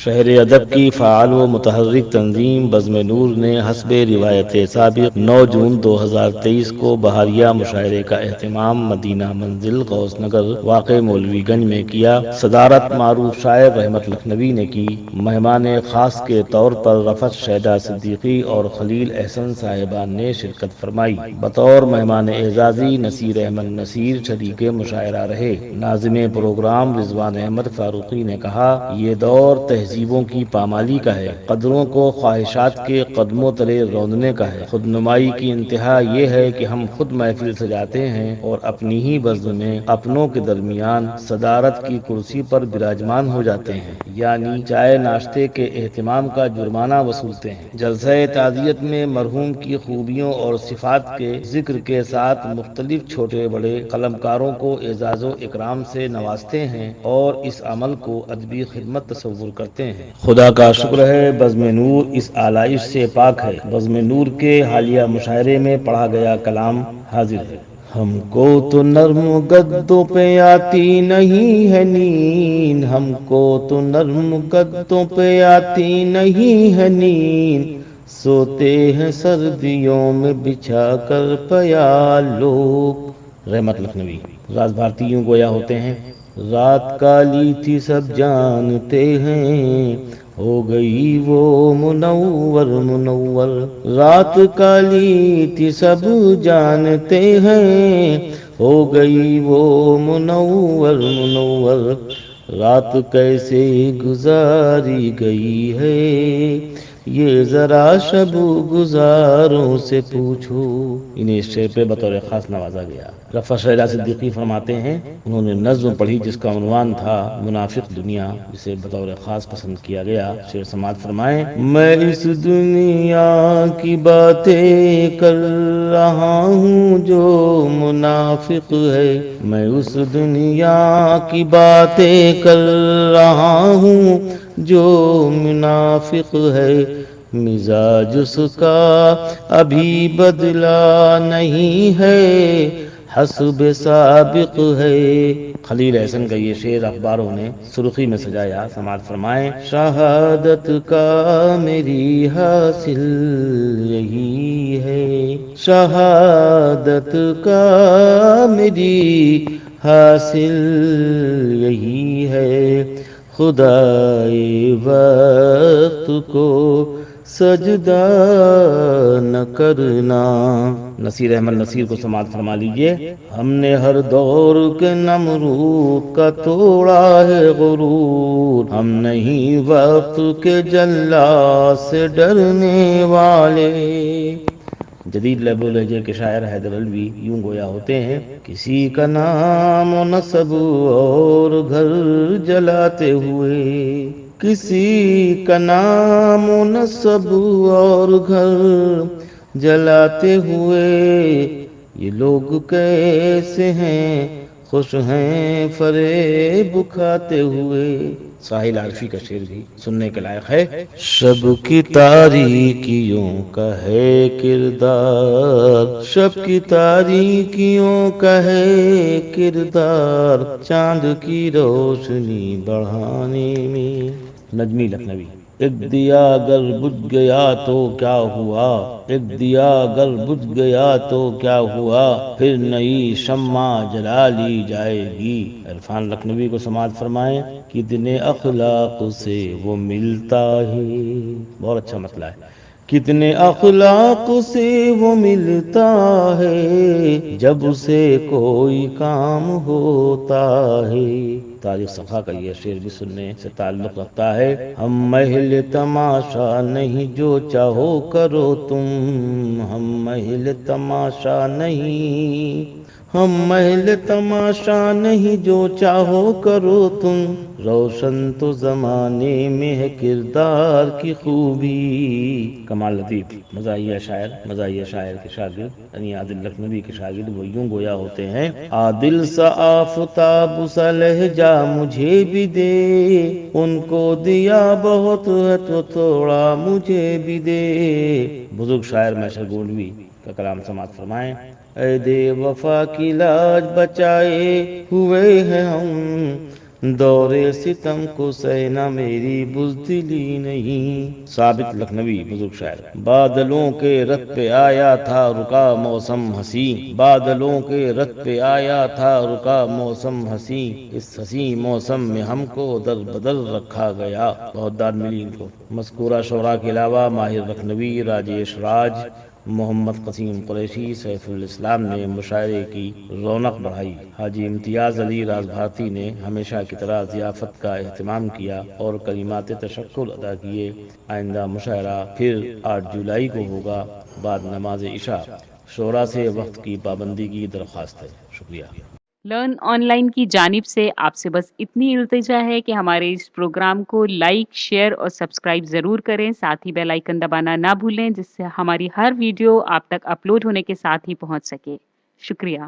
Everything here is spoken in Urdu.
شہر ادب کی فعال و متحرک تنظیم بزم نور نے حسب روایت سابق 9 جون 2023 کو بہاریہ مشاعرے کا اہتمام مدینہ منزل غوث نگر واقع مولوی گنج میں کیا۔ صدارت معروف شاعر رحمت لکھنوی نے کی۔ مہمان خاص کے طور پر رفعت شیدا صدیقی اور خلیل احسن صاحبان نے شرکت فرمائی۔ بطور مہمان اعزازی نصیر احمد نصیر شریک مشاعرہ رہے۔ ناظم پروگرام رضوان احمد فاروقی نے کہا، یہ دور تہذیبوں کی پامالی کا ہے، قدروں کو خواہشات کے قدموں تلے روندنے کا ہے۔ خود نمائی کی انتہا یہ ہے کہ ہم خود محفل سجاتے ہیں اور اپنی ہی بزم میں اپنوں کے درمیان صدارت کی کرسی پر براجمان ہو جاتے ہیں، یعنی چائے ناشتے کے اہتمام کا جرمانہ وصولتے ہیں۔ جلسہ تعزیت میں مرحوم کی خوبیوں اور صفات کے ذکر کے ساتھ مختلف چھوٹے بڑے قلمکاروں کو اعزاز و اکرام سے نوازتے ہیں اور اس عمل کو ادبی خدمت تصور کرتے ہیں۔ خدا کا شکر ہے بزم نور اس آلائش سے پاک ہے۔ بزم نور کے حالیہ مشاعرے میں پڑھا گیا کلام حاضر ہے۔ ہم کو تو نرم گدوں پہ آتی نہیں ہے نیند، ہم کو تو نرم گدوں پہ آتی نہیں ہے نیند، سوتے ہیں سردیوں میں بچھا کر پیال لوگ۔ رحمت لکھنوی۔ راز بھارتی یوں گویا ہوتے ہیں، رات کالی تھی سب جانتے ہیں، ہو گئی وہ منور منور، رات کالی تھی سب جانتے ہیں، ہو گئی وہ منور منور، رات کیسے گزاری گئی ہے یہ ذرا شب گزاروں سے پوچھو۔ انہیں اس شعر پہ بطور خاص نوازا گیا۔ رفعت شیدا صدیقی فرماتے ہیں، انہوں نے نظم پڑھی جس کا عنوان تھا منافق دنیا، جسے بطور خاص پسند کیا گیا۔ شعر سماعت فرمائیں۔ میں اس دنیا کی باتیں کر رہا ہوں جو منافق ہے، میں اس دنیا کی باتیں کر رہا ہوں جو منافق ہے، مزاج اس کا ابھی بدلا نہیں ہے، حسب سابق ہے۔ خلیل احسن کا یہ شعر اخباروں نے سرخی میں سجایا۔ سماعت فرمائیں۔ شہادت کا میری حاصل یہی ہے، شہادت کا میری حاصل یہی ہے، خدائے وقت کو سجدہ نہ کرنا۔ نصیر احمد نصیر کو سماعت فرما لیجئے۔ ہم نے ہر دور کے نمرود کا توڑا ہے غرور، ہم نہیں وقت کے جلاد سے ڈرنے والے۔ جدید لہب و لہجے کے شاعر حیدر علوی یوں گویا ہوتے ہیں، کسی کا نام و نسب اور گھر جلاتے ہوئے، کسی کا نام و نسب اور گھر جلاتے ہوئے، یہ لوگ کیسے ہیں خوش ہیں فریب کھاتے ہوئے۔ ساحل عارفی کا شعر بھی سننے کے لائق ہے۔ شب کی تاریکیوں کا ہے کردار، شب کی تاریکیوں کا ہے کردار، چاند کی روشنی بڑھانے میں۔ نجمی لکھنوی۔ ایک دیا اگر بجھ گیا تو کیا ہوا، ایک دیا اگر بجھ گیا تو کیا ہوا، پھر نئی شمع جلا لی جائے گی۔ عرفان لکھنوی کو سماعت فرمائیں۔ کتنے اخلاق سے وہ ملتا ہے، بہت اچھا مسئلہ ہے، کتنے اخلاق سے وہ ملتا ہے، جب اسے کوئی کام ہوتا ہے۔ تاریخ صفا کا یہ شعر بھی سننے سے تعلق رکھتا ہے۔ ہم محل تماشا نہیں جو چاہو کرو تم، ہم محل تماشا نہیں، ہم محل تماشا نہیں جو چاہو کرو تم، روشن تو زمانے میں ہے کردار کی خوبی۔ کمال لطیف مزاحیہ شاعر کے شاگرد یعنی عادل لکھنوی کے شاگرد وہ یوں گویا ہوتے ہیں، عادل سا آفتاب سا لہجہ مجھے بھی دے، ان کو دیا بہت ہے تو تھوڑا مجھے بھی دے۔ بزرگ شاعر میسر گولوی کا کلام سماعت فرمائیں۔ اے دے وفا کی لاج بچائے ہوئے ہیں ہم، دورے ستم کو سہنا میری بزدلی نہیں۔ ثابت لکھنوی بزرگ شاعر۔ بادلوں کے رت پہ آیا تھا رکا موسم ہنسی، بادلوں کے رت پہ آیا تھا رکا موسم ہنسی، اس ہنسی موسم میں ہم کو در بدر رکھا گیا۔ بہت داد ملی ان کو۔ مذکورہ شعراء کے علاوہ ماہر لکھنوی، راجیش راج، محمد قسیم قریشی، سیف الاسلام نے مشاعرے کی رونق بڑھائی۔ حاجی امتیاز علی راز بھارتی نے ہمیشہ کی طرح ضیافت کا اہتمام کیا اور کلمات تشکر ادا کیے۔ آئندہ مشاعرہ پھر 8 جولائی کو ہوگا بعد نماز عشاء۔ شعراء سے وقت کی پابندی کی درخواست ہے۔ شکریہ۔ لرن آن لائن کی جانب سے آپ سے بس اتنی التجا ہے کہ ہمارے اس پروگرام کو لائک، شیئر اور سبسکرائب ضرور کریں، ساتھ ہی بیل آئیکن دبانا نہ بھولیں جس سے ہماری ہر ویڈیو آپ تک اپلوڈ ہونے کے ساتھ ہی پہنچ سکے۔ شکریہ۔